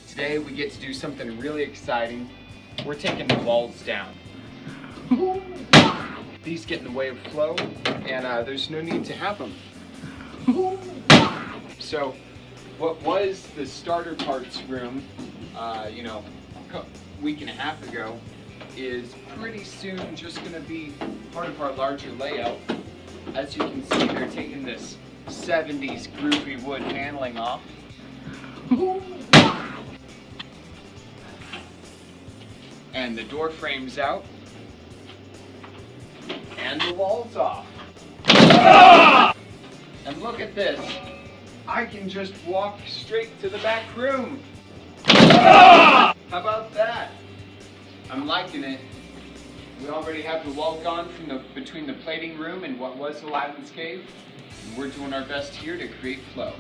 Today we get to do something really exciting. We're taking the walls down. These get in the way of flow, and there's no need to have them. So, what was the starter parts room, a week and a half ago, is pretty soon just going to be part of our larger layout. As you can see, they're taking this 70s groovy wood paneling off. And the door frame's out. And the wall's off. And look at this. I can just walk straight to the back room. How about that? I'm liking it. We already have the wall gone from between the plating room and what was Aladdin's cave. And we're doing our best here to create flow.